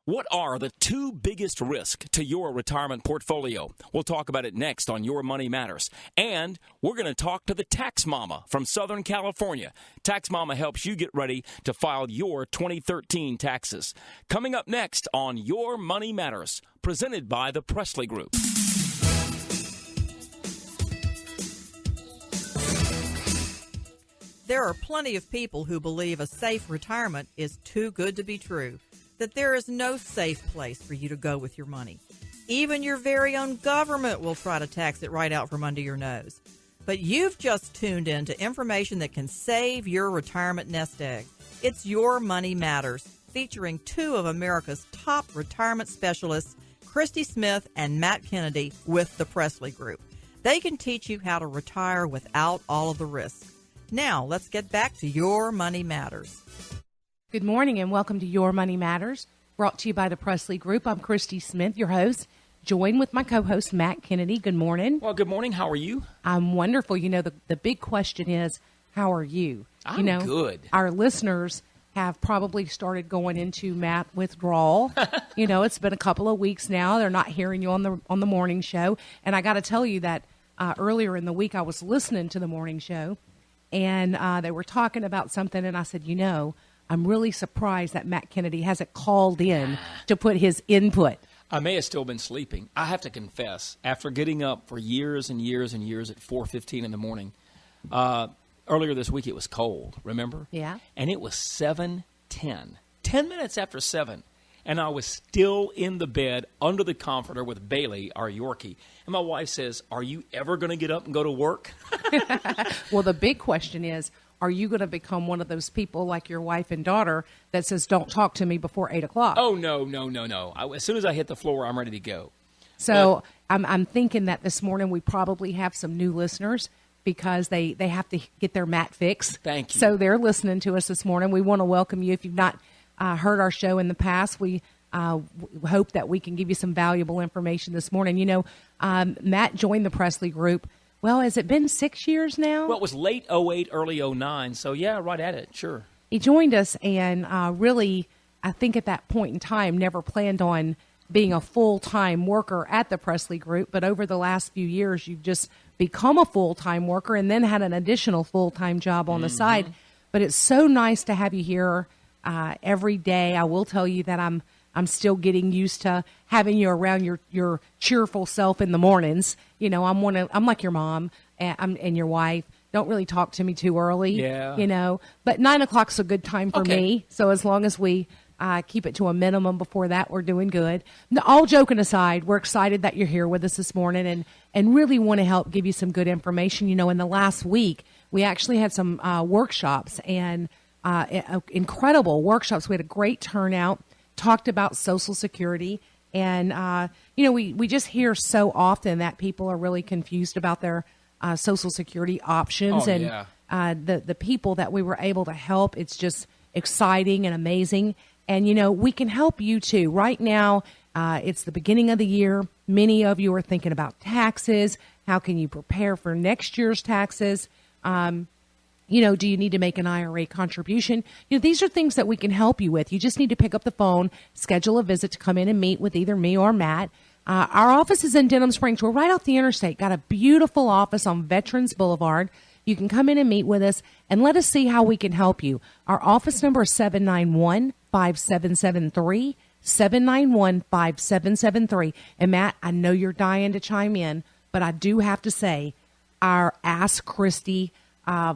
What are the two biggest risks to your retirement portfolio? We'll talk about it next on Your Money Matters. And we're going to talk to the Tax Mama from Southern California. Tax Mama helps you get ready to file your 2013 taxes. Coming up next on Your Money Matters, presented by the Presley Group. There are plenty of people who believe a safe retirement is too good to be true, that there is no safe place for you to go with your money. Even your very own government will try to tax it right out from under your nose. But you've just tuned in to information that can save your retirement nest egg. It's Your Money Matters, featuring two of America's top retirement specialists, Christy Smith and Matt Kennedy with the Presley Group. They can teach you how to retire without all of the risks. Now, let's get back to Your Money Matters. Good morning and welcome to Your Money Matters, brought to you by the Presley Group. I'm Christy Smith, your host, joined with my co-host, Matt Kennedy. Good morning. Well, good morning. How are you? I'm wonderful. You know, the big question is, how are you? I'm good. Our listeners have probably started going into Matt withdrawal. It's been a couple of weeks now. They're not hearing you on the morning show. And I got to tell you that earlier in the week, I was listening to the morning show, and they were talking about something, and I said, I'm really surprised that Matt Kennedy hasn't called in to put his input. I may have still been sleeping. I have to confess, after getting up for years and years and years at 4:15 in the morning, earlier this week it was cold, remember? Yeah. And it was 7:10, 10 minutes after 7, and I was still in the bed under the comforter with Bailey, our Yorkie. And my wife says, "Are you ever going to get up and go to work?" Well, the big question is, are you going to become one of those people like your wife and daughter that says, don't talk to me before 8 o'clock? Oh, no. As soon as I hit the floor, I'm ready to go. So I'm thinking that this morning we probably have some new listeners because they have to get their Matt fix. Thank you. So they're listening to us this morning. We want to welcome you. If you've not heard our show in the past, we hope that we can give you some valuable information this morning. Matt joined the Presley Group. Well, has it been 6 years now? Well, it was late 08, early 09, so yeah, right at it, sure. He joined us and really, I think at that point in time, never planned on being a full-time worker at the Presley Group, but over the last few years, you've just become a full-time worker and then had an additional full-time job on the side. But it's so nice to have you here every day. I will tell you that I'm still getting used to having you around your cheerful self in the mornings. I'm like your mom and your wife. Don't really talk to me too early. Yeah. But 9 o'clock's a good time for Okay. me. So as long as we keep it to a minimum before that, we're doing good. Now, all joking aside, we're excited that you're here with us this morning and really want to help give you some good information. In the last week, we actually had some workshops and incredible workshops. We had a great turnout. Talked about Social Security, and we just hear so often that people are really confused about their Social Security options, the people that we were able to help. It's just exciting and amazing, and we can help you too. Right now, it's the beginning of the year. Many of you are thinking about taxes. How can you prepare for next year's taxes? Do you need to make an IRA contribution? These are things that we can help you with. You just need to pick up the phone, schedule a visit to come in and meet with either me or Matt. Our office is in Denham Springs. We're right off the interstate. Got a beautiful office on Veterans Boulevard. You can come in and meet with us and let us see how we can help you. Our office number is 791-5773, 791-5773. And Matt, I know you're dying to chime in, but I do have to say our Ask Christy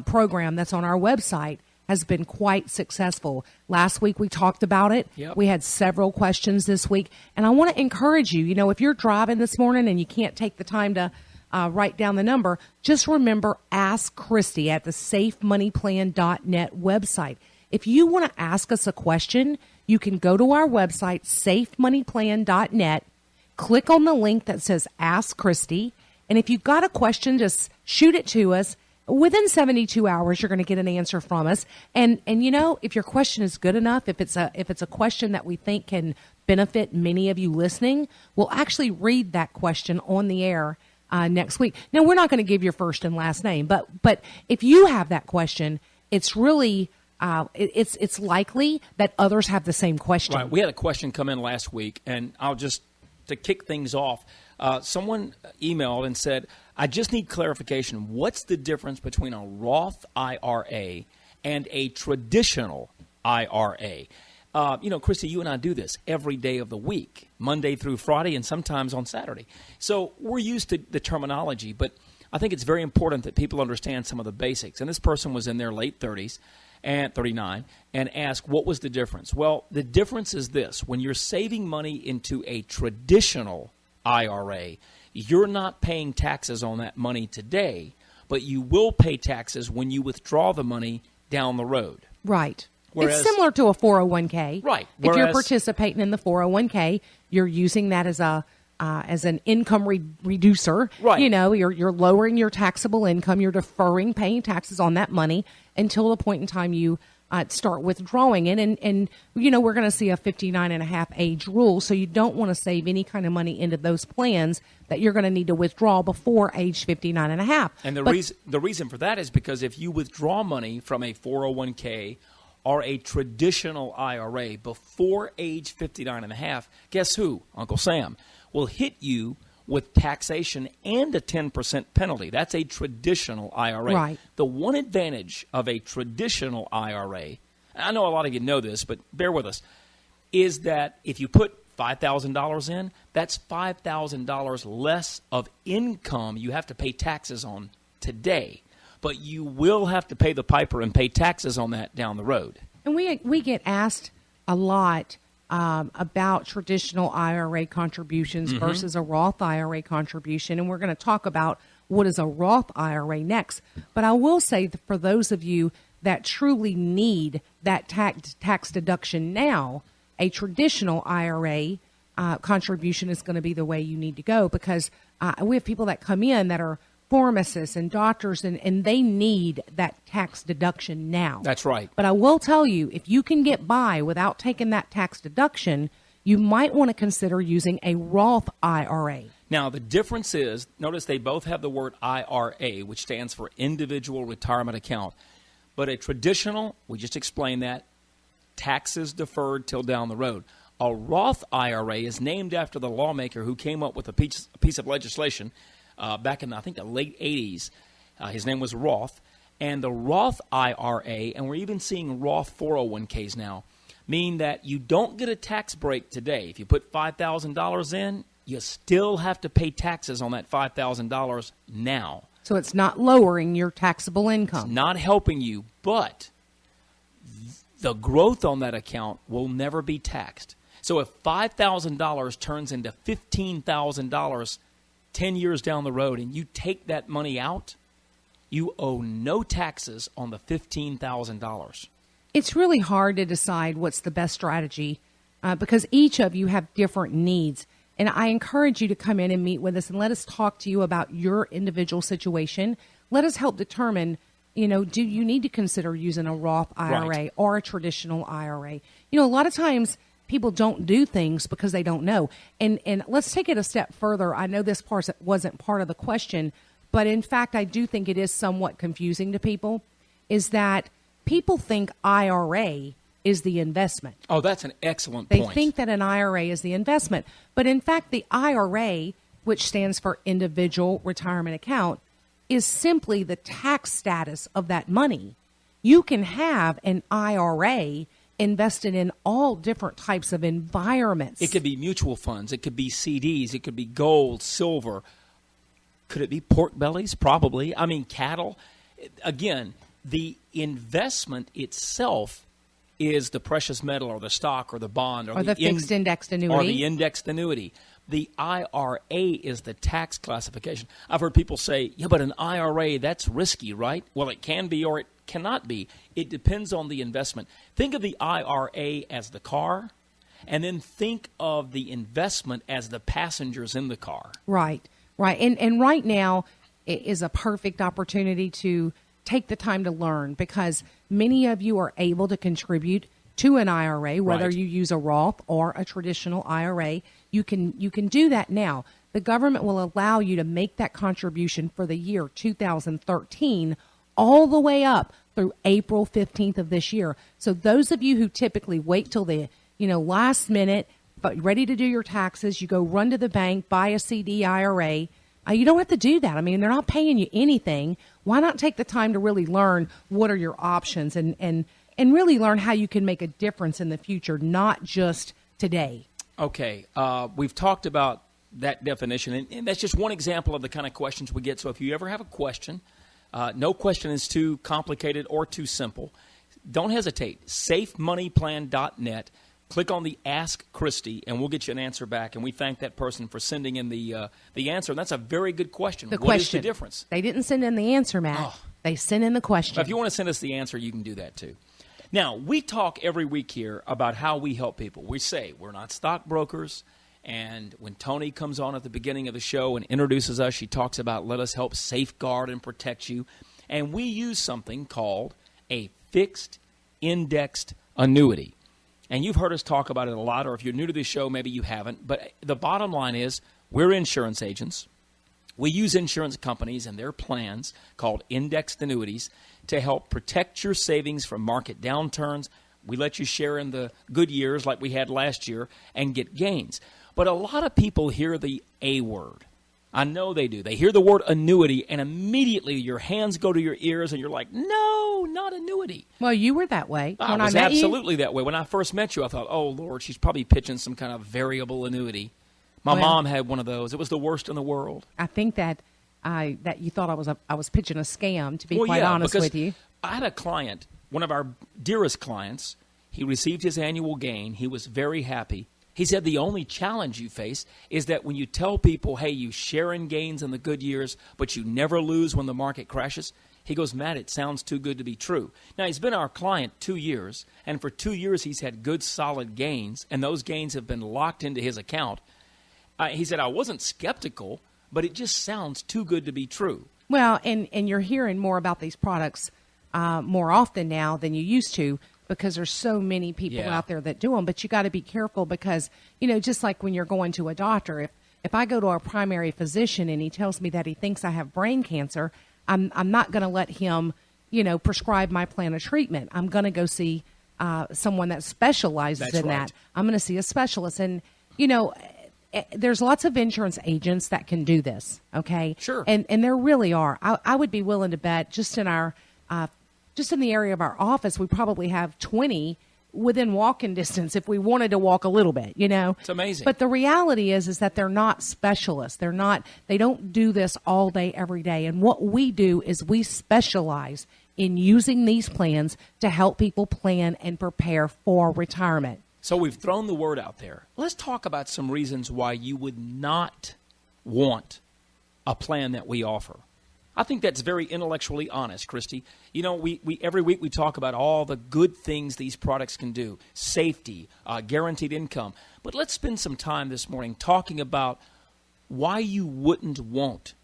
program that's on our website has been quite successful. Last week we talked about it. Yep. We had several questions this week. And I want to encourage you, if you're driving this morning and you can't take the time to write down the number, just remember Ask Christy at the safemoneyplan.net website. If you want to ask us a question, you can go to our website, safemoneyplan.net, click on the link that says Ask Christy. And if you've got a question, just shoot it to us. Within 72 hours, you're going to get an answer from us. And if your question is good enough, if it's a question that we think can benefit many of you listening, we'll actually read that question on the air next week. Now, we're not going to give your first and last name, but if you have that question, it's really it's likely that others have the same question. Right. We had a question come in last week, and to kick things off, someone emailed and said, I just need clarification. What's the difference between a Roth IRA and a traditional IRA? Christy, you and I do this every day of the week, Monday through Friday, and sometimes on Saturday. So we're used to the terminology, but I think it's very important that people understand some of the basics. And this person was in their late 30s and 39 and asked, what was the difference? Well, the difference is this. When you're saving money into a traditional IRA, you're not paying taxes on that money today, but you will pay taxes when you withdraw the money down the road. Right. It's similar to a 401k. Right. If you're participating in the 401k, you're using that as an income reducer. Right. You're lowering your taxable income. You're deferring paying taxes on that money until the point in time you start withdrawing it. And we're going to see a 59.5 age rule. So you don't want to save any kind of money into those plans that you're going to need to withdraw before age 59.5. And the reason for that is because if you withdraw money from a 401k or a traditional IRA before age 59.5, guess who? Uncle Sam will hit you with taxation and a 10% penalty. That's a traditional IRA. Right. The one advantage of a traditional IRA, I know a lot of you know this, but bear with us, is that if you put $5,000 in, that's $5,000 less of income you have to pay taxes on today. But you will have to pay the piper and pay taxes on that down the road. And we get asked a lot about traditional IRA contributions versus a Roth IRA contribution, and we're going to talk about what is a Roth IRA next. But I will say that for those of you that truly need that tax deduction now, a traditional IRA contribution is going to be the way you need to go, because we have people that come in that are pharmacists and doctors, and they need that tax deduction now. That's right. But I will tell you, if you can get by without taking that tax deduction, you might want to consider using a Roth IRA. Now, the difference is, notice they both have the word IRA, which stands for Individual Retirement Account. But a traditional, we just explained that, taxes deferred till down the road. A Roth IRA is named after the lawmaker who came up with a piece of legislation back in, I think, the late 80s. His name was Roth. And the Roth IRA, and we're even seeing Roth 401ks now, mean that you don't get a tax break today. If you put $5,000 in, you still have to pay taxes on that $5,000 now. So it's not lowering your taxable income. It's not helping you, but the growth on that account will never be taxed. So if $5,000 turns into $15,000 10 years down the road and you take that money out, you owe no taxes on the $15,000. It's really hard to decide what's the best strategy because each of you have different needs. And I encourage you to come in and meet with us and let us talk to you about your individual situation. Let us help determine, do you need to consider using a Roth IRA or a traditional IRA? A lot of times people don't do things because they don't know. And let's take it a step further. I know this part wasn't part of the question, but in fact, I do think it is somewhat confusing to people, is that people think IRA is the investment. Oh, that's an excellent point. They think that an IRA is the investment. But in fact, the IRA, which stands for Individual Retirement Account, is simply the tax status of that money. You can have an IRA invested in all different types of environments. It could be mutual funds. It could be CDs. It could be gold, silver. Could it be pork bellies? Probably. I mean, cattle. Again, the investment itself is the precious metal or the stock or the bond or the fixed indexed annuity. Or the indexed annuity. The IRA is the tax classification. I've heard people say, yeah, but an IRA, that's risky, right? Well, it can be or it cannot be. It depends on the investment. Think of the IRA as the car, and then think of the investment as the passengers in the car. Right. And right now is a perfect opportunity to take the time to learn, because many of you are able to contribute to an IRA, whether you use a Roth or a traditional IRA. You can do that now. The government will allow you to make that contribution for the year 2013 all the way up through April 15th of this year. So those of you who typically wait till the, last minute, but ready to do your taxes, you go run to the bank, buy a CD IRA. You don't have to do that. I mean, they're not paying you anything. Why not take the time to really learn what are your options and really learn how you can make a difference in the future, not just today. Okay. We've talked about that definition, and that's just one example of the kind of questions we get. So if you ever have a question, no question is too complicated or too simple. Don't hesitate. SafeMoneyPlan.net. Click on the Ask Christy, and we'll get you an answer back. And we thank that person for sending in the answer. And that's a very good question. What is the difference? They didn't send in the answer, Matt. Oh. They sent in the question. If you want to send us the answer, you can do that too. Now, we talk every week here about how we help people. We say we're not stockbrokers. And when Tony comes on at the beginning of the show and introduces us, she talks about let us help safeguard and protect you. And we use something called a fixed indexed annuity. And you've heard us talk about it a lot, or if you're new to this show, maybe you haven't. But the bottom line is we're insurance agents. We use insurance companies and their plans called indexed annuities to help protect your savings from market downturns. We let you share in the good years like we had last year and get gains. But a lot of people hear the A word. I know they do. They hear the word annuity, and immediately your hands go to your ears, and you're like, no, not annuity. Well, you were that way when I was met absolutely you. That way. When I first met you, I thought, oh, Lord, she's probably pitching some kind of variable annuity. My mom had one of those. It was the worst in the world. I think that you thought I was pitching a scam, to be quite honest with you. I had a client, one of our dearest clients. He received his annual gain. He was very happy. He said the only challenge you face is that when you tell people, hey, you share in gains in the good years, but you never lose when the market crashes. He goes, Matt, it sounds too good to be true. Now, he's been our client 2 years, and for 2 years he's had good, solid gains, and those gains have been locked into his account. He said, I wasn't skeptical, but it just sounds too good to be true. Well, and you're hearing more about these products more often now than you used to, because there's so many people out there that do them. But you got to be careful because, just like when you're going to a doctor, if I go to a primary physician and he tells me that he thinks I have brain cancer, I'm not going to let him, prescribe my plan of treatment. I'm going to go see someone that specializes in that. I'm going to see a specialist. And, there's lots of insurance agents that can do this, okay? Sure. And there really are. I would be willing to bet just in the area of our office, we probably have 20 within walking distance if we wanted to walk a little bit, It's amazing. But the reality is that they're not specialists. They don't do this all day, every day. And what we do is we specialize in using these plans to help people plan and prepare for retirement. So we've thrown the word out there. Let's talk about some reasons why you would not want a plan that we offer. I think that's very intellectually honest, Christy. We every week we talk about all the good things these products can do, safety, guaranteed income. But let's spend some time this morning talking about why you wouldn't want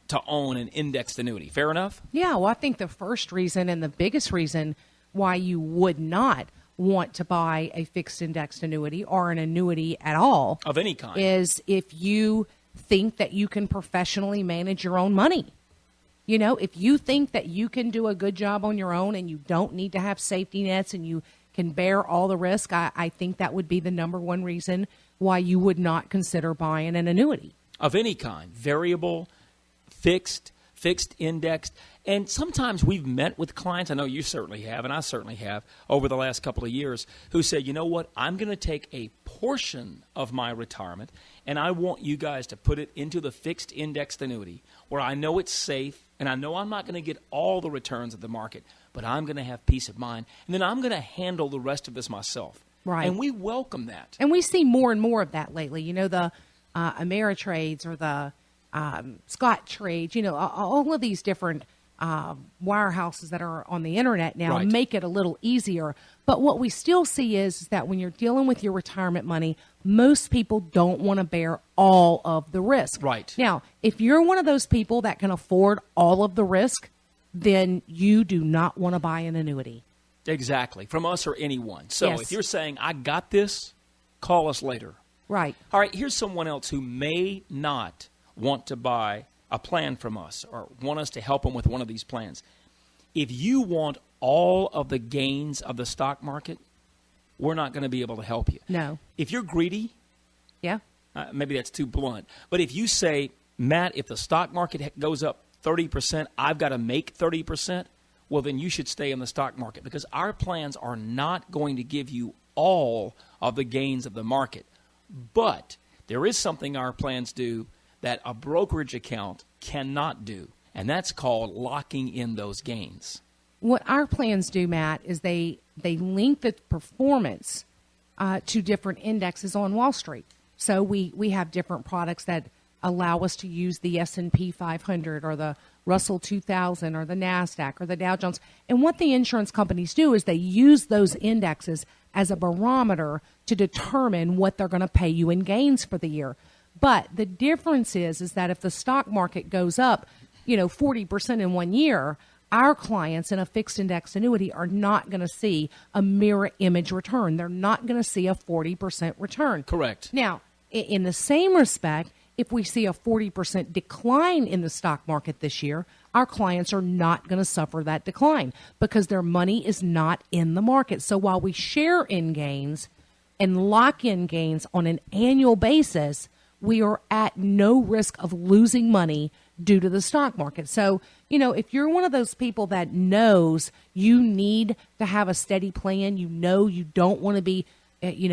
to own an indexed annuity. Fair enough? Yeah, well, I think the first reason and the biggest reason why you would not want to buy a fixed indexed annuity or an annuity at all of any kind is if you think that you can professionally manage your own money. If you think that you can do a good job on your own and you don't need to have safety nets and you can bear all the risk, I think that would be the number one reason why you would not consider buying an annuity. Of any kind, variable, fixed indexed. And sometimes we've met with clients, I know you certainly have, and I certainly have, over the last couple of years, who say, you know what, I'm going to take a portion of my retirement, and I want you guys to put it into the fixed indexed annuity where I know it's safe, and I know I'm not going to get all the returns of the market, but I'm going to have peace of mind, and then I'm going to handle the rest of this myself. Right. And we welcome that. And we see more and more of that lately. The Ameritrades or the Scott Trades, all of these different wirehouses that are on the internet now make it a little easier. But what we still see is that when you're dealing with your retirement money, most people don't want to bear all of the risk. Right. Now, if you're one of those people that can afford all of the risk, then you do not want to buy an annuity. Exactly. From us or anyone. So Yes. if you're saying, I got this, call us later. Right. All right, here's someone else who may not want to buy a plan from us or want us to help them with one of these plans. if you want all of the gains of the stock market, we're not going to be able to help you. No. If you're greedy, Yeah. maybe that's too blunt, but if you say, Matt, if the stock market goes up 30%, I've got to make 30%, well, then you should stay in the stock market, because our plans are not going to give you all of the gains of the market. But there is something our plans do that a brokerage account cannot do, and that's called locking in those gains. What our plans do, Matt, is they link the performance to different indexes on Wall Street. So we have different products that allow us to use the S&P 500 or the Russell 2000 or the NASDAQ or the Dow Jones. And what the insurance companies do is they use those indexes as a barometer to determine what they're going to pay you in gains for the year. But the difference is that if the stock market goes up, 40% in 1 year, our clients in a fixed index annuity are not going to see a mirror image return. They're not going to see a 40% return. Correct. Now, in the same respect, if we see a 40% decline in the stock market this year, our clients are not going to suffer that decline because their money is not in the market. So while we share in gains and lock in gains on an annual basis, we are at no risk of losing money due to the stock market. So, if you're one of those people that knows you need to have a steady plan, you don't want to be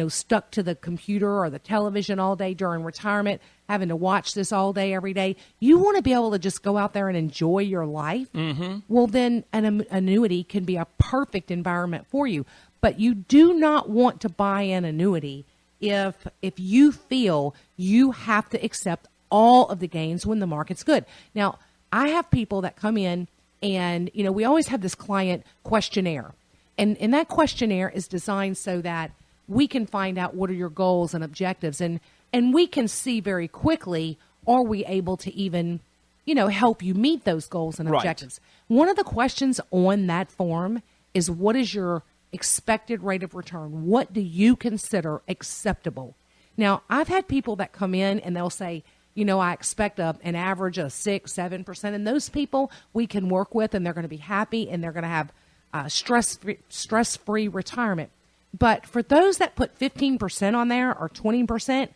stuck to the computer or the television all day during retirement, having to watch this all day, every day. You want to be able to just go out there and enjoy your life. Mm-hmm. Well, then an annuity can be a perfect environment for you. But you do not want to buy an annuity if you feel you have to accept all of the gains when the market's good. Now, I have people that come in and, we always have this client questionnaire. And that questionnaire is designed so that we can find out what are your goals and objectives. And we can see very quickly, are we able to even, help you meet those goals and objectives. Right. One of the questions on that form is, what is your expected rate of return? What do you consider acceptable? Now, I've had people that come in and they'll say, I expect an average of 6-7%. And those people we can work with, and they're going to be happy, and they're going to have stress-free retirement. But for those that put 15% on there or 20%,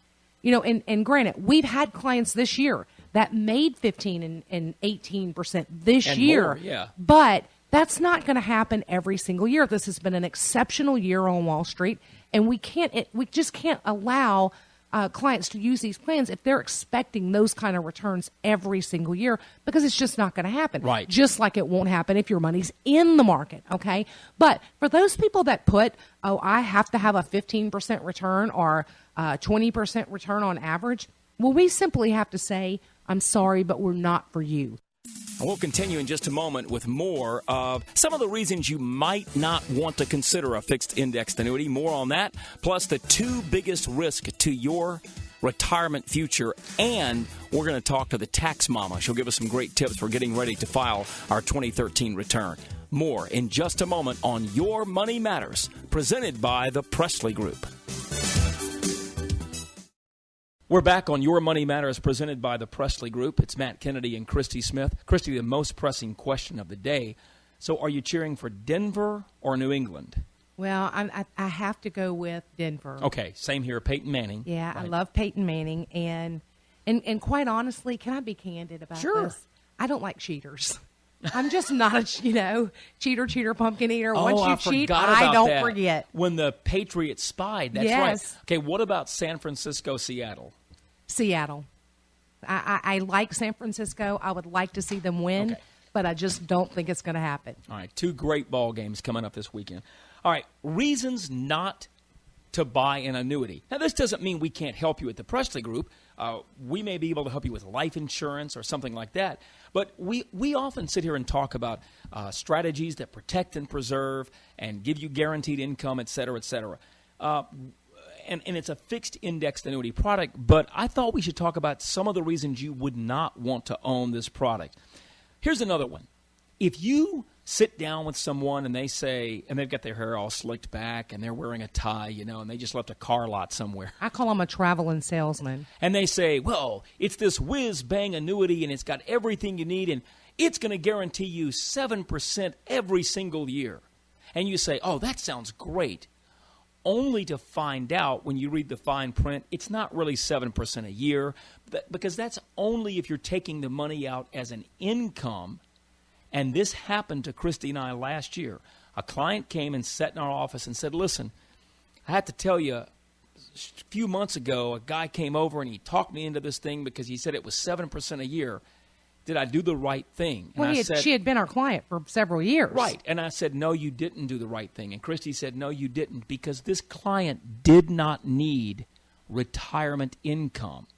and granted, we've had clients this year that made 15 and 18% this and year. More, yeah. But that's not going to happen every single year. This has been an exceptional year on Wall Street, and we just can't allow clients to use these plans if they're expecting those kind of returns every single year, because it's just not going to happen. Right. Just like it won't happen if your money's in the market, okay? But for those people that put, I have to have a 15% return or 20% return on average, well, we simply have to say, I'm sorry, but we're not for you. We'll continue in just a moment with more of some of the reasons you might not want to consider a fixed indexed annuity. More on that, plus the two biggest risks to your retirement future. And we're going to talk to the tax mama. She'll give us some great tips for getting ready to file our 2013 return. More in just a moment on Your Money Matters, presented by the Presley Group. We're back on Your Money Matters, presented by the Presley Group. It's Matt Kennedy and Christy Smith. Christy, the most pressing question of the day. So are you cheering for Denver or New England? Well, I have to go with Denver. Okay, same here, Peyton Manning. Yeah, right? I love Peyton Manning. And quite honestly, can I be candid about this? I don't like cheaters. I'm just not a, cheater, pumpkin eater. Once you cheat, I don't forget. When the Patriots spied, that's right. Okay, what about San Francisco, Seattle? Seattle. I like San Francisco. I would like to see them win, but I just don't think it's going to happen. All right, two great ball games coming up this weekend. All right, reasons not to buy an annuity. Now, this doesn't mean we can't help you at the Presley Group. We may be able to help you with life insurance or something like that. But we often sit here and talk about strategies that protect and preserve and give you guaranteed income, et cetera, et cetera. And it's a fixed indexed annuity product, but I thought we should talk about some of the reasons you would not want to own this product. Here's another one. If you sit down with someone and they say, and they've got their hair all slicked back and they're wearing a tie, and they just left a car lot somewhere. I call them a traveling salesman. And they say, well, it's this whiz-bang annuity and it's got everything you need and it's going to guarantee you 7% every single year. And you say, oh, that sounds great. Only to find out when you read the fine print, it's not really 7% a year, because that's only if you're taking the money out as an income. And this happened to Christy and I last year. A client came and sat in our office and said, listen, I have to tell you, a few months ago, a guy came over and he talked me into this thing because he said it was 7% a year. Did I do the right thing? And well, she had been our client for several years. Right. And I said, no, you didn't do the right thing. And Christy said, no, you didn't, because this client did not need retirement income.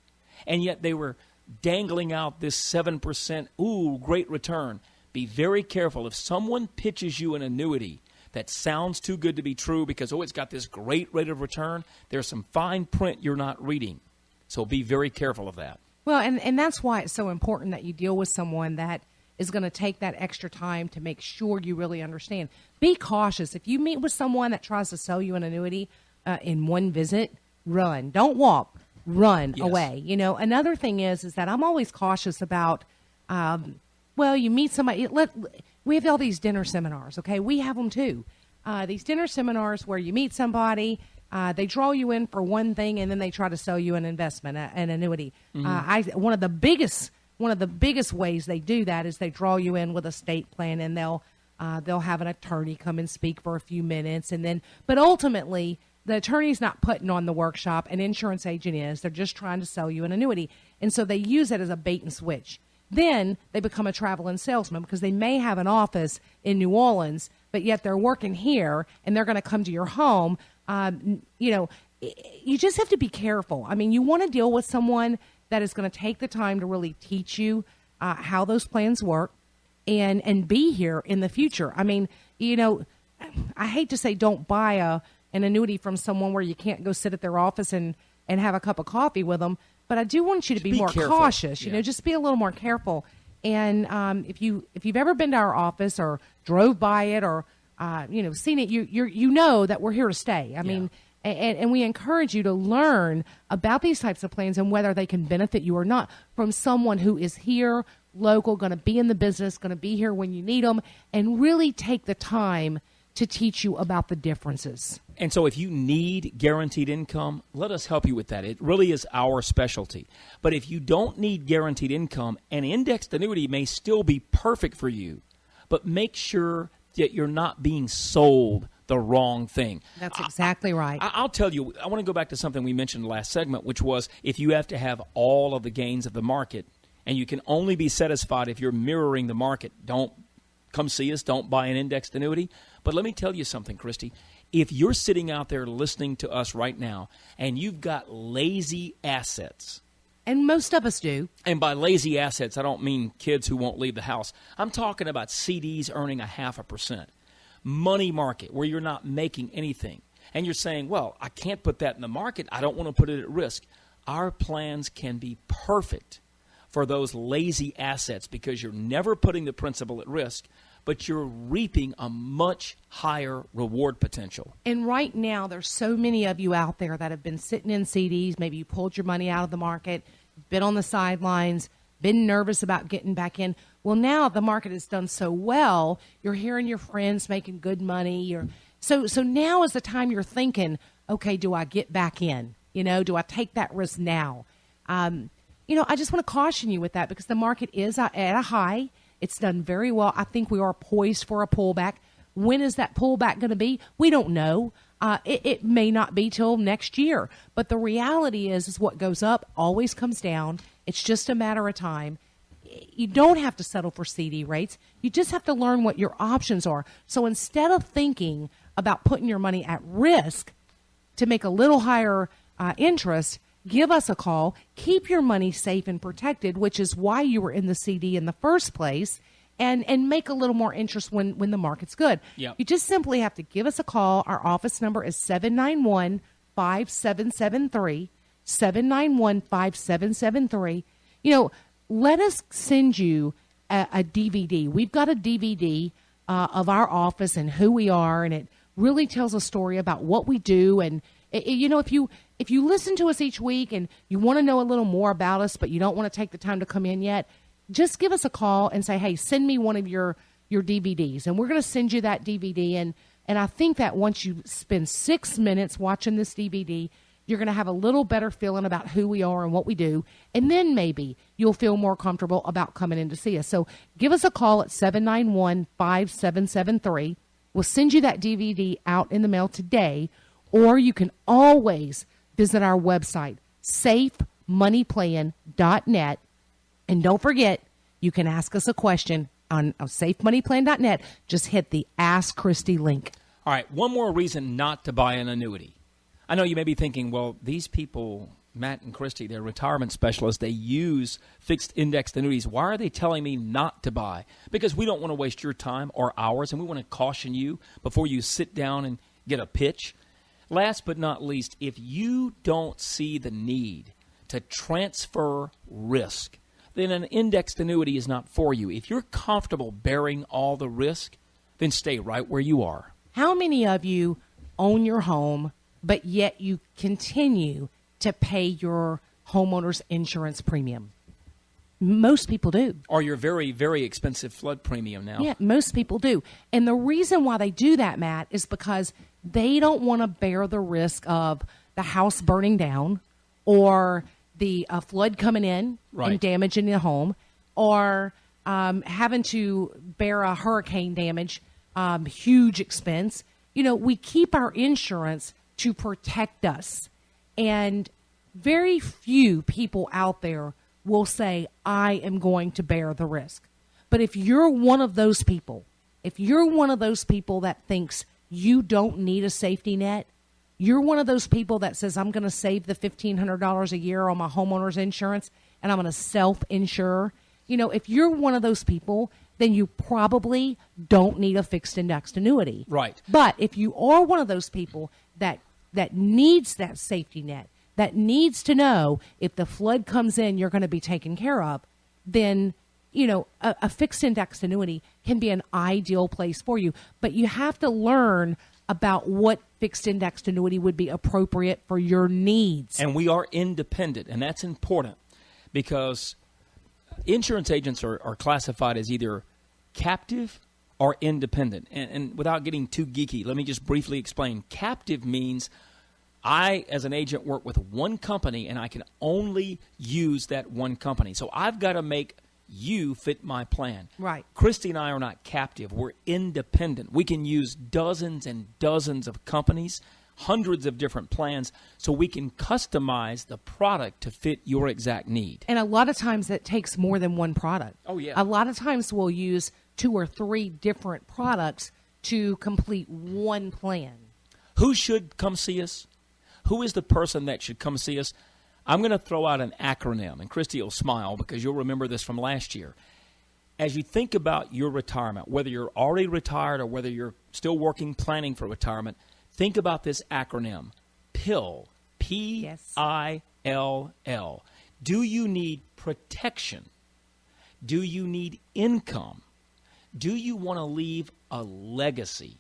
And yet they were dangling out this 7%, ooh, great return. Be very careful. If someone pitches you an annuity that sounds too good to be true because, it's got this great rate of return, there's some fine print you're not reading. So be very careful of that. Well, and that's why it's so important that you deal with someone that is going to take that extra time to make sure you really understand. Be cautious. If you meet with someone that tries to sell you an annuity in one visit, run. Don't walk. Run away. Another thing is that I'm always cautious about you meet somebody. We have all these dinner seminars, okay? We have them too. These dinner seminars where you meet somebody, they draw you in for one thing, and then they try to sell you an investment, an annuity. Mm-hmm. One of the biggest ways they do that is they draw you in with a estate plan, and they'll have an attorney come and speak for a few minutes, but ultimately the attorney's not putting on the workshop. An insurance agent is. They're just trying to sell you an annuity, and so they use it as a bait and switch. Then they become a traveling salesman because they may have an office in New Orleans, but yet they're working here and they're going to come to your home. You just have to be careful. I mean, you want to deal with someone that is going to take the time to really teach you how those plans work and be here in the future. I mean, I hate to say don't buy an annuity from someone where you can't go sit at their office and have a cup of coffee with them. But I do want you to be more careful. Cautious, just be a little more careful. And if you've ever been to our office or drove by it or seen it, you know that we're here to stay. I mean, and we encourage you to learn about these types of plans and whether they can benefit you or not from someone who is here, local, going to be in the business, going to be here when you need them, and really take the time to teach you about the differences. And so if you need guaranteed income, let us help you with that. It really is our specialty. But if you don't need guaranteed income, an indexed annuity may still be perfect for you, but make sure that you're not being sold the wrong thing. That's exactly right. I'll tell you, I want to go back to something we mentioned in the last segment, which was if you have to have all of the gains of the market, and you can only be satisfied if you're mirroring the market, don't come see us, don't buy an indexed annuity. But let me tell you something, Christy. If you're sitting out there listening to us right now and you've got lazy assets. And most of us do. And by lazy assets, I don't mean kids who won't leave the house. I'm talking about CDs earning 0.5%. Money market where you're not making anything. And you're saying, well, I can't put that in the market. I don't want to put it at risk. Our plans can be perfect for those lazy assets because you're never putting the principal at risk, but you're reaping a much higher reward potential. And right now, there's so many of you out there that have been sitting in CDs. Maybe you pulled your money out of the market, been on the sidelines, been nervous about getting back in. Well, now the market has done so well. You're hearing your friends making good money. So now is the time you're thinking, okay, do I get back in? Do I take that risk now? I just want to caution you with that because the market is at a high. It's done very well. I think we are poised for a pullback. When is that pullback going to be? We don't know. It may not be till next year. But the reality is what goes up always comes down. It's just a matter of time. You don't have to settle for CD rates. You just have to learn what your options are. So instead of thinking about putting your money at risk to make a little higher interest, give us a call. Keep your money safe and protected, which is why you were in the CD in the first place, and make a little more interest when the market's good. Yep. You just simply have to give us a call. Our office number is 791-5773, 791-5773. Let us send you a DVD. We've got a DVD of our office and who we are, and it really tells a story about what we do. And if you listen to us each week and you want to know a little more about us, but you don't want to take the time to come in yet, just give us a call and say, hey, send me one of your DVDs, and we're going to send you that DVD. And I think that once you spend 6 minutes watching this DVD, you're going to have a little better feeling about who we are and what we do. And then maybe you'll feel more comfortable about coming in to see us. So give us a call at 791-5773. We'll send you that DVD out in the mail today, or you can always visit our website, safemoneyplan.net. And don't forget, you can ask us a question on safemoneyplan.net. Just hit the Ask Christy link. All right, one more reason not to buy an annuity. I know you may be thinking, well, these people, Matt and Christy, they're retirement specialists. They use fixed indexed annuities. Why are they telling me not to buy? Because we don't want to waste your time or ours, and we want to caution you before you sit down and get a pitch. Last but not least, if you don't see the need to transfer risk, then an indexed annuity is not for you. If you're comfortable bearing all the risk, then stay right where you are. How many of you own your home, but yet you continue to pay your homeowner's insurance premium? Most people do. Or your very, very expensive flood premium now. Yeah, most people do. And the reason why they do that, Matt, is because they don't want to bear the risk of the house burning down, or the flood coming in and damaging the home, or having to bear a hurricane damage, huge expense. We keep our insurance to protect us. And very few people out there will say, I am going to bear the risk. But if you're one of those people, that thinks you don't need a safety net, you're one of those people that says, I'm going to save the $1,500 a year on my homeowner's insurance and I'm going to self-insure. If you're one of those people, then you probably don't need a fixed indexed annuity. Right. But if you are one of those people that needs that safety net, that needs to know if the flood comes in, you're going to be taken care of, then, a fixed indexed annuity can be an ideal place for you. But you have to learn about what fixed indexed annuity would be appropriate for your needs. And we are independent, and that's important because insurance agents are classified as either captive or independent. And without getting too geeky, let me just briefly explain. Captive means I, as an agent, work with one company, and I can only use that one company. So I've got to make you fit my plan. Right. Christy and I are not captive. We're independent. We can use dozens and dozens of companies, hundreds of different plans, so we can customize the product to fit your exact need. And a lot of times that takes more than one product. Oh, yeah. A lot of times we'll use 2 or 3 different products to complete one plan. Who should come see us? Who is the person that should come see us? I'm going to throw out an acronym, and Christy will smile because you'll remember this from last year. As you think about your retirement, whether you're already retired or whether you're still working, planning for retirement, think about this acronym, PILL, P-I-L-L. Do you need protection? Do you need income? Do you want to leave a legacy,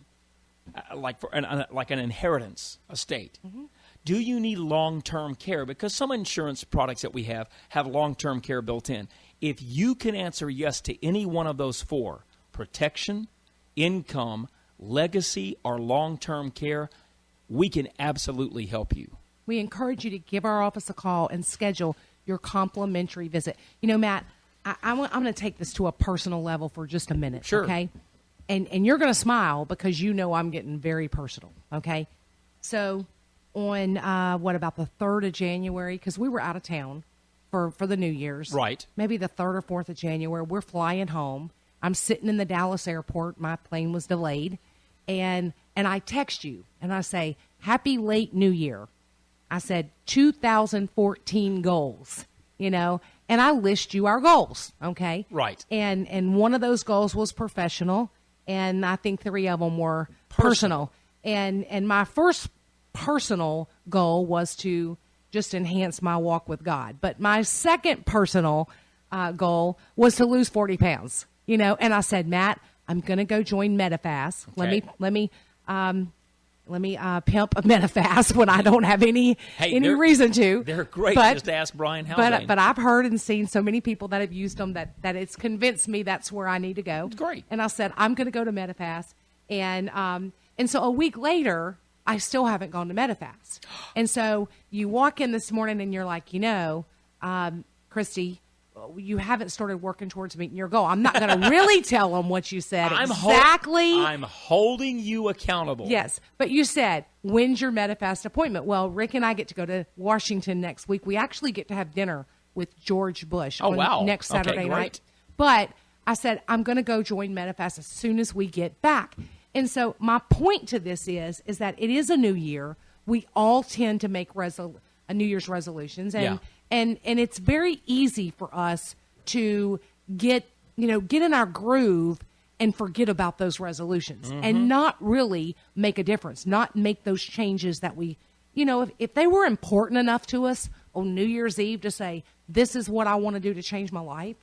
like an inheritance estate? Mm-hmm. Do you need long-term care? Because some insurance products that we have long-term care built in. If you can answer yes to any one of those 4, protection, income, legacy, or long-term care, we can absolutely help you. We encourage you to give our office a call and schedule your complimentary visit. Matt, I'm going to take this to a personal level for just a minute. Sure. Okay? And you're going to smile because I'm getting very personal. Okay? So on about the 3rd of January, because we were out of town for the New Year's. Right. Maybe the 3rd or 4th of January, we're flying home. I'm sitting in the Dallas airport. My plane was delayed. And I text you, and I say, Happy late New Year. I said, 2014 goals, and I list you our goals, okay? Right. And one of those goals was professional, and I think 3 of them were personal. And my first personal goal was to just enhance my walk with God. But my second personal goal was to lose 40 pounds, and I said, Matt, I'm going to go join Medifast. Okay. Let me pimp a Medifast when I don't have any reason to. They're great. But, just ask Brian Haldane. But I've heard and seen so many people that have used them that it's convinced me that's where I need to go. Great. And I said, I'm going to go to Medifast. And so a week later, I still haven't gone to Medifast. And so you walk in this morning and you're like, Christy, you haven't started working towards meeting your goal. I'm not going to really tell them what you said exactly. I'm holding you accountable. Yes. But you said, when's your Medifast appointment? Well, Rick and I get to go to Washington next week. We actually get to have dinner with George Bush next Saturday night. But I said, I'm going to go join Medifast as soon as we get back. And so my point to this is that it is a new year. We all tend to make New Year's resolutions. And it's very easy for us to get in our groove and forget about those resolutions and not really make a difference, not make those changes that we, if they were important enough to us on New Year's Eve to say, this is what I want to do to change my life,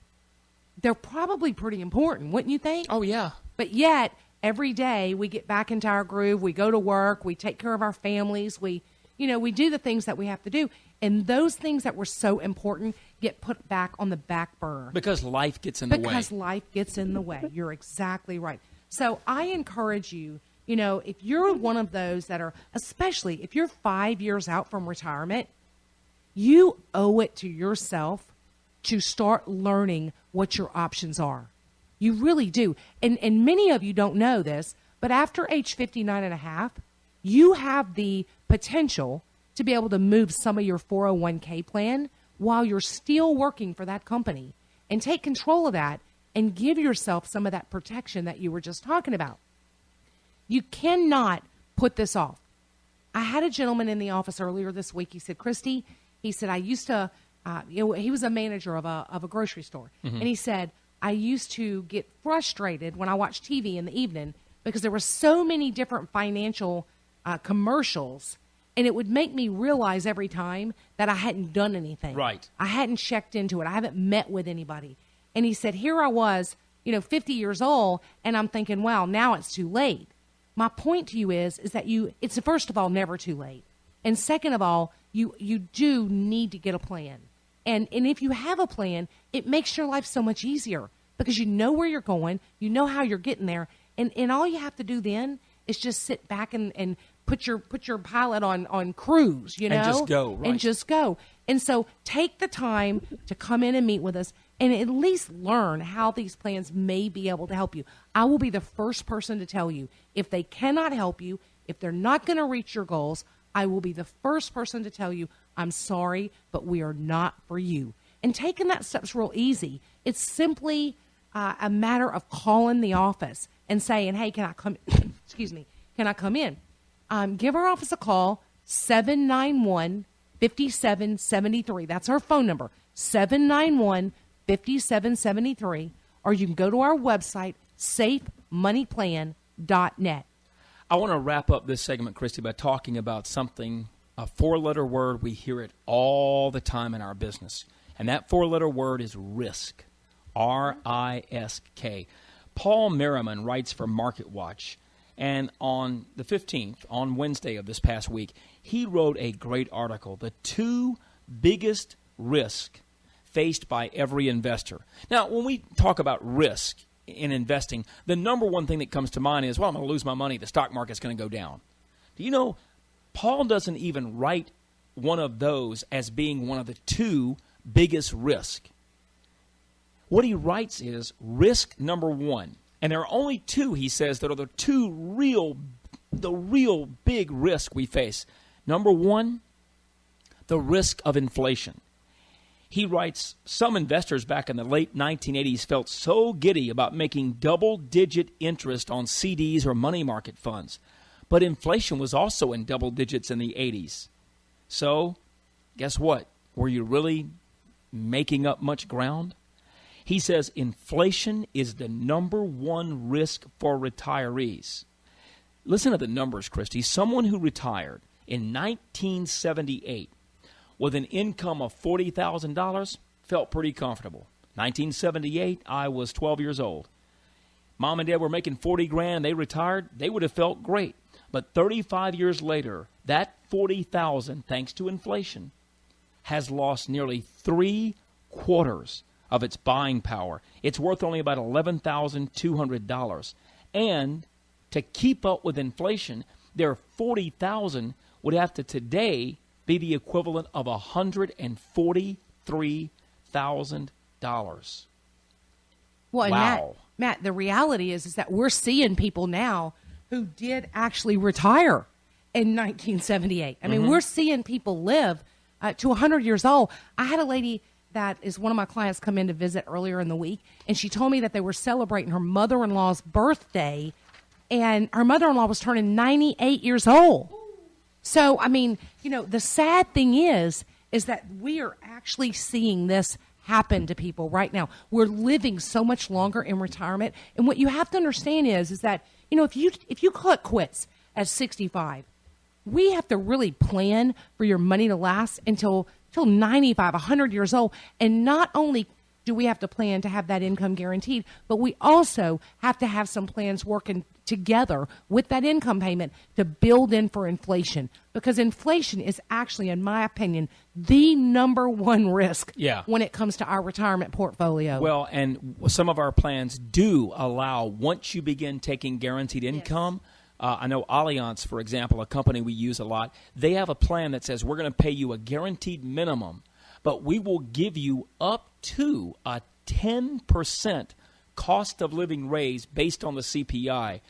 they're probably pretty important, wouldn't you think? Oh, yeah. But yet, every day we get back into our groove, we go to work, we take care of our families, we do the things that we have to do. And those things that were so important get put back on the back burner. Because life gets in the way. Because life gets in the way. You're exactly right. So I encourage you, if you're one of those that are, especially if you're 5 years out from retirement, you owe it to yourself to start learning what your options are. You really do. And many of you don't know this, but after age 59 and a half, you have the potential to be able to move some of your 401k plan while you're still working for that company and take control of that and give yourself some of that protection that you were just talking about. You cannot put this off. I had a gentleman in the office earlier this week. He said, Christy, I used to, he was a manager of a grocery store. And he said, I used to get frustrated when I watched TV in the evening because there were so many different financial commercials, and it would make me realize every time that I hadn't done anything. Right. I hadn't checked into it. I haven't met with anybody. And he said, here I was, 50 years old, and I'm thinking, wow, now it's too late. My point to you is that it's first of all never too late. And second of all, you do need to get a plan. And if you have a plan, it makes your life so much easier because you know where you're going, you know how you're getting there, and all you have to do then is just sit back and put your pilot on cruise, And just go, right. And just go. And so take the time to come in and meet with us and at least learn how these plans may be able to help you. I will be the first person to tell you if they cannot help you, if they're not going to reach your goals, I will be the first person to tell you, I'm sorry, but we are not for you. And taking that step's real easy. It's simply a matter of calling the office and saying, hey, can I come can I come in? Give our office a call, 791-5773. That's our phone number, 791-5773. Or you can go to our website, safemoneyplan.net. I want to wrap up this segment, Christy, by talking about something, a four-letter word. We hear it all the time in our business. And that four-letter word is risk, R-I-S-K. Paul Merriman writes for MarketWatch. And on the 15th, on Wednesday of this past week, he wrote a great article, The 2 Biggest Risks Faced by Every Investor. Now, when we talk about risk in investing, the number one thing that comes to mind is, well, I'm going to lose my money. The stock market's going to go down. Do you know, Paul doesn't even write one of those as being one of the 2 biggest risks. What he writes is risk number 1. And there are only 2, he says, that are the real big risk we face. Number 1, the risk of inflation. He writes, some investors back in the late 1980s felt so giddy about making double-digit interest on CDs or money market funds. But inflation was also in double digits in the 80s. So, guess what? Were you really making up much ground? He says inflation is the number 1 risk for retirees. Listen to the numbers, Christy. Someone who retired in 1978 with an income of $40,000 felt pretty comfortable. 1978, I was 12 years old. Mom and Dad were making 40 grand, they retired, they would have felt great. But 35 years later, that 40,000, thanks to inflation, has lost nearly 3/4 of its buying power. It's worth only about $11,200. And to keep up with inflation, their 40,000 would have to today be the equivalent of $143,000. Well, wow. And Matt, the reality is that we're seeing people now who did actually retire in 1978. I mean, we're seeing people live to 100 years old. I had a lady that is one of my clients come in to visit earlier in the week, and she told me that they were celebrating her mother-in-law's birthday, and her mother-in-law was turning 98 years old. So, I mean, the sad thing is that we are actually seeing this happen to people right now. We're living so much longer in retirement, and what you have to understand is that if you call it quits at 65, we have to really plan for your money to last until 95, 100 years old. And not only do we have to plan to have that income guaranteed, but we also have to have some plans working together with that income payment to build in for inflation. Because inflation is actually, in my opinion, the number one risk when it comes to our retirement portfolio. Well, and some of our plans do allow, once you begin taking guaranteed income, I know Allianz, for example, a company we use a lot, they have a plan that says we're going to pay you a guaranteed minimum, but we will give you up to a 10% cost of living raise based on the CPI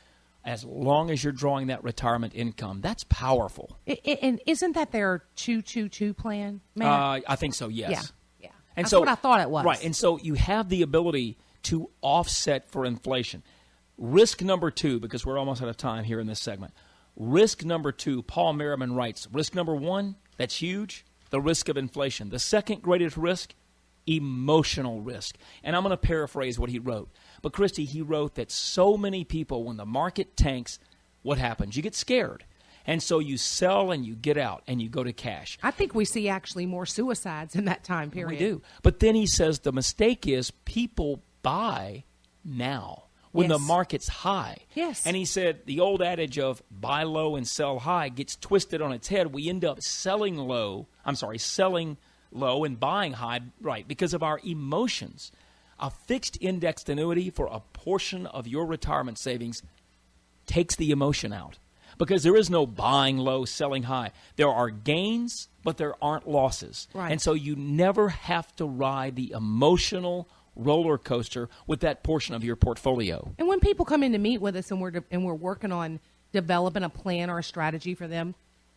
as long as you're drawing that retirement income. That's powerful. And isn't that their 222 plan, Matt? I think so, yes. Yeah. And That's so, what I thought it was. Right, and so you have the ability to offset for inflation. Risk number 2, because we're almost out of time here in this segment. Risk number 2, Paul Merriman writes, risk number 1, that's huge, the risk of inflation. The second greatest risk, emotional risk. And I'm going to paraphrase what he wrote. But, Christy, he wrote that so many people, when the market tanks, what happens? You get scared. And so you sell and you get out and you go to cash. I think we see actually more suicides in that time period. We do. But then he says the mistake is people buy now when the market's high. Yes. And he said the old adage of buy low and sell high gets twisted on its head. We end up selling low and buying high, right, because of our emotions. A fixed indexed annuity for a portion of your retirement savings takes the emotion out. Because there is no buying low, selling high. There are gains, but there aren't losses. Right. And so you never have to ride the emotional roller coaster with that portion of your portfolio. And when people come in to meet with us and we're working on developing a plan or a strategy for them,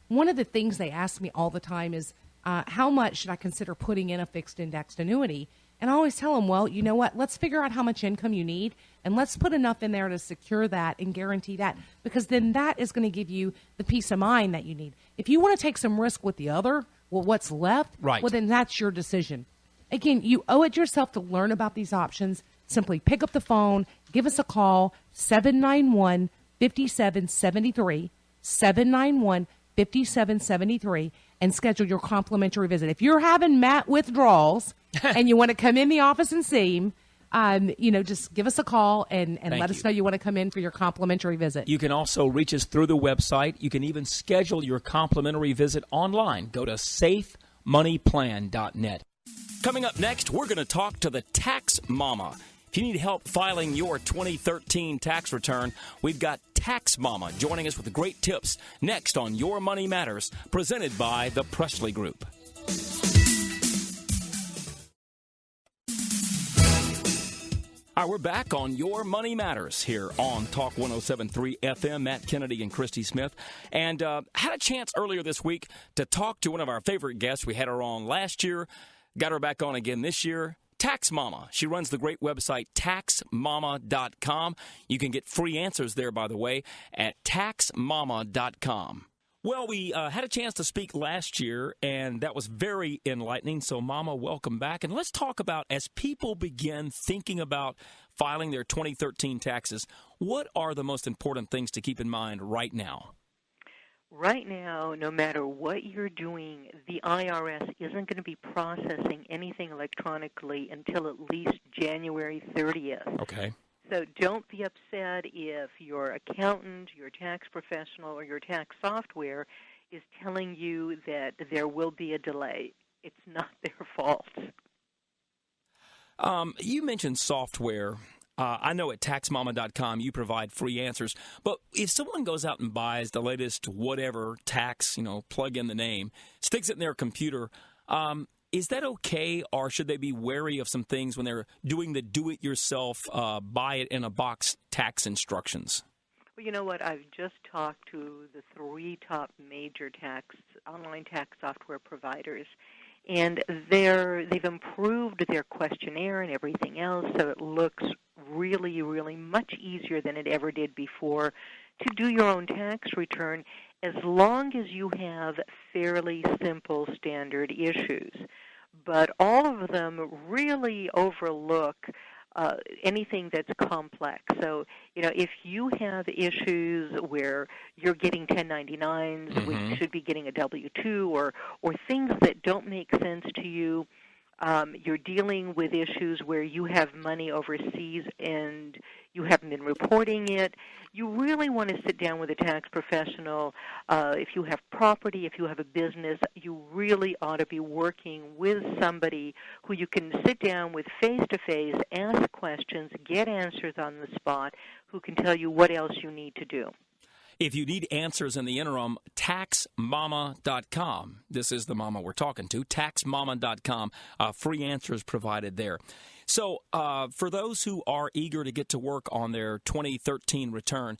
one of the things they ask me all the time is, how much should I consider putting in a fixed indexed annuity? And I always tell them, well, you know what? Let's figure out how much income you need, and let's put enough in there to secure that and guarantee that, because then that is going to give you the peace of mind that you need. If you want to take some risk with the other, what's left, right, well, then that's your decision. Again, you owe it yourself to learn about these options. Simply pick up the phone, give us a call, 791-5773, 791-5773, and schedule your complimentary visit. If you're having Matt withdrawals and you want to come in the office and see him, just give us a call and let us know you want to come in for your complimentary visit. You can also reach us through the website. You can even schedule your complimentary visit online. Go to safemoneyplan.net. Coming up next, we're going to talk to the tax mama. If you need help filing your 2013 tax return, we've got Tax Mama joining us with great tips next on Your Money Matters, presented by the Presley Group. All right, we're back on Your Money Matters here on Talk 107.3 FM. Matt Kennedy and Christy Smith. And had a chance earlier this week to talk to one of our favorite guests. We had her on last year, got her back on again this year. Tax Mama. She runs the great website taxmama.com. You can get free answers there, by the way, at taxmama.com. Well, we had a chance to speak last year, and that was very enlightening. So, Mama, welcome back. And let's talk about, as people begin thinking about filing their 2013 taxes, what are the most important things to keep in mind right now? Right now, no matter what you're doing, the IRS isn't going to be processing anything electronically until at least January 30th. Okay. So don't be upset if your accountant, your tax professional, or your tax software is telling you that there will be a delay. It's not their fault. You mentioned software. I know at taxmama.com you provide free answers, but if someone goes out and buys the latest whatever tax, plug in the name, sticks it in their computer, is that okay, or should they be wary of some things when they're doing the do-it-yourself, buy-it-in-a-box tax instructions? Well, you know what? I've just talked to the 3 top major online tax software providers, and they've improved their questionnaire and everything else, so it looks really, really much easier than it ever did before to do your own tax return, as long as you have fairly simple standard issues. But all of them really overlook anything that's complex. So, if you have issues where you're getting 1099s, we should be getting a W-2, or things that don't make sense to you, you're dealing with issues where you have money overseas and you haven't been reporting it, you really want to sit down with a tax professional. If you have property, if you have a business, you really ought to be working with somebody who you can sit down with face-to-face, ask questions, get answers on the spot, who can tell you what else you need to do. If you need answers in the interim, taxmama.com. This is the mama we're talking to, taxmama.com. Free answers provided there. So for those who are eager to get to work on their 2013 return,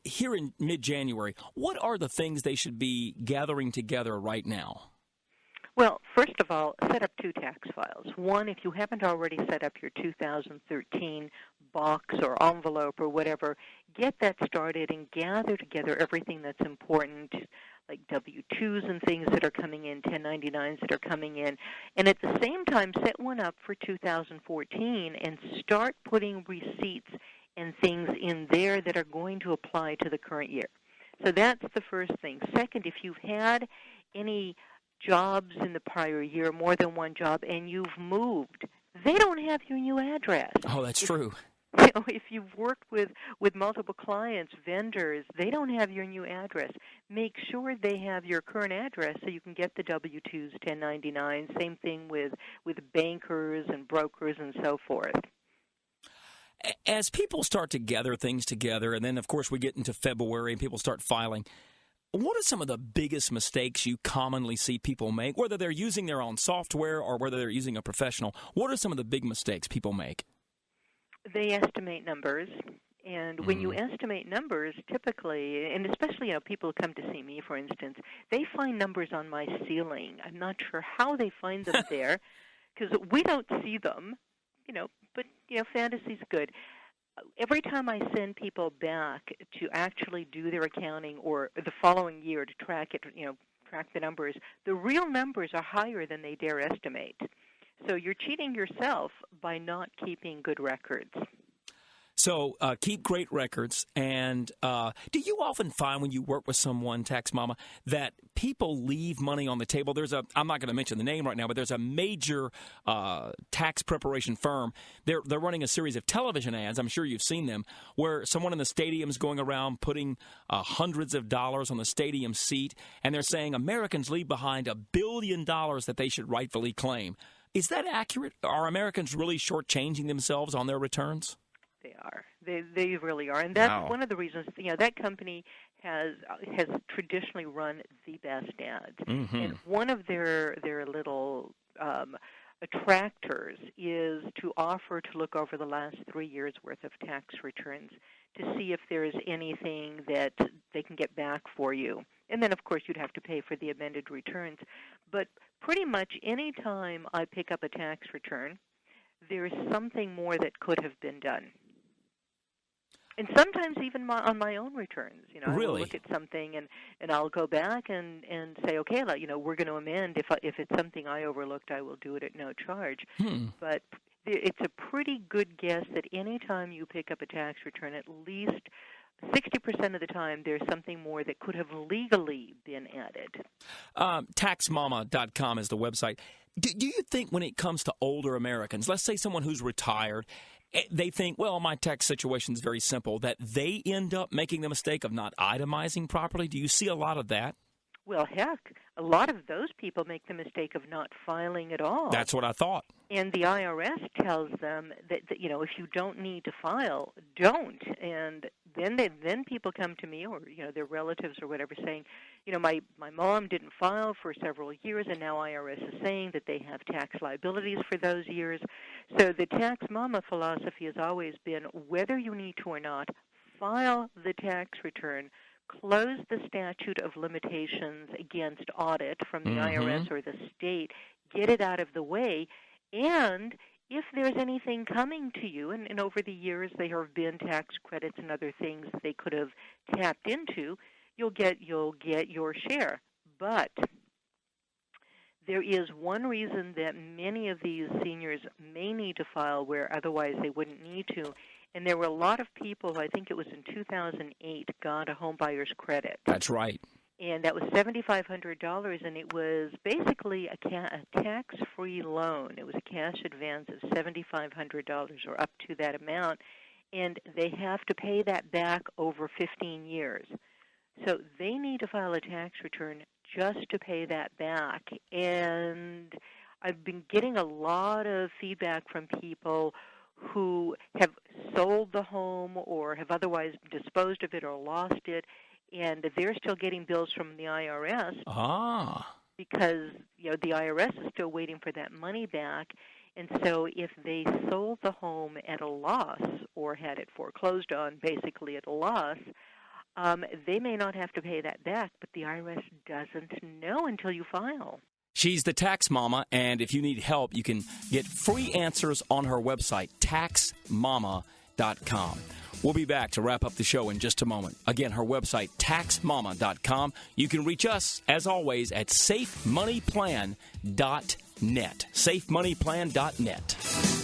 here in mid-January, what are the things they should be gathering together right now? Well, first of all, set up 2 tax files. One, if you haven't already set up your 2013 box or envelope or whatever, get that started and gather together everything that's important, like W-2s and things that are coming in, 1099s that are coming in. And at the same time, set one up for 2014 and start putting receipts and things in there that are going to apply to the current year. So that's the first thing. Second, if you've had any jobs in the prior year, more than one job, and you've moved, they don't have your new address. Oh, that's true. If you've worked with multiple clients, vendors, they don't have your new address. Make sure they have your current address so you can get the W-2s, 1099s. Same thing with bankers and brokers and so forth. As people start to gather things together, and then, of course, we get into February and people start filing, what are some of the biggest mistakes you commonly see people make, whether they're using their own software or whether they're using a professional? What are some of the big mistakes people make? They estimate numbers, and when you estimate numbers, typically, and especially people who come to see me, for instance, they find numbers on my ceiling. I'm not sure how they find them there, because we don't see them, but fantasy's good. Every time I send people back to actually do their accounting or the following year to track it, track the numbers, the real numbers are higher than they dare estimate. So you're cheating yourself by not keeping good records. So keep great records. And do you often find when you work with someone, Tax Mama, that people leave money on the table? I'm not going to mention the name right now, but there's a major tax preparation firm. They're running a series of television ads, I'm sure you've seen them, where someone in the stadium is going around putting hundreds of dollars on the stadium seat, and they're saying Americans leave behind $1 billion that they should rightfully claim. Is that accurate? Are Americans really shortchanging themselves on their returns? They are. They really are, and that's one of the reasons. That company has traditionally run the best ads, and one of their little attractors is to offer to look over the last 3 years' worth of tax returns to see if there's anything that they can get back for you. And then, of course, you'd have to pay for the amended returns. But pretty much any time I pick up a tax return, there's something more that could have been done. And sometimes even on my own returns, I will look at something and I'll go back and say, okay, we're going to amend. If it's something I overlooked, I will do it at no charge. But it's a pretty good guess that any time you pick up a tax return, at least 60% of the time, there's something more that could have legally been added. Taxmama.com is the website. Do you think when it comes to older Americans, let's say someone who's retired, they think, well, my tax situation is very simple, that they end up making the mistake of not itemizing properly. Do you see a lot of that? Well, heck, a lot of those people make the mistake of not filing at all. That's what I thought. And the IRS tells them that if you don't need to file, don't. And then people come to me, or their relatives or whatever, saying, my mom didn't file for several years, and now IRS is saying that they have tax liabilities for those years. So the tax mama philosophy has always been, whether you need to or not, file the tax return. Close the statute of limitations against audit from the IRS or the state, get it out of the way, and if there's anything coming to you, and over the years there have been tax credits and other things that they could have tapped into, you'll get your share. But there is one reason that many of these seniors may need to file where otherwise they wouldn't need to. And there were a lot of people, I think it was in 2008, got a home buyer's credit. That's right. And that was $7,500, and it was basically a tax-free loan. It was a cash advance of $7,500 or up to that amount, and they have to pay that back over 15 years. So they need to file a tax return just to pay that back. And I've been getting a lot of feedback from people who have sold the home or have otherwise disposed of it or lost it, and they're still getting bills from the IRS because the IRS is still waiting for that money back. And so if they sold the home at a loss or had it foreclosed on basically at a loss, they may not have to pay that back, but the IRS doesn't know until you file. She's the tax mama, and if you need help, you can get free answers on her website, taxmama.com. We'll be back to wrap up the show in just a moment. Again, her website, taxmama.com. You can reach us, as always, at safemoneyplan.net. Safemoneyplan.net.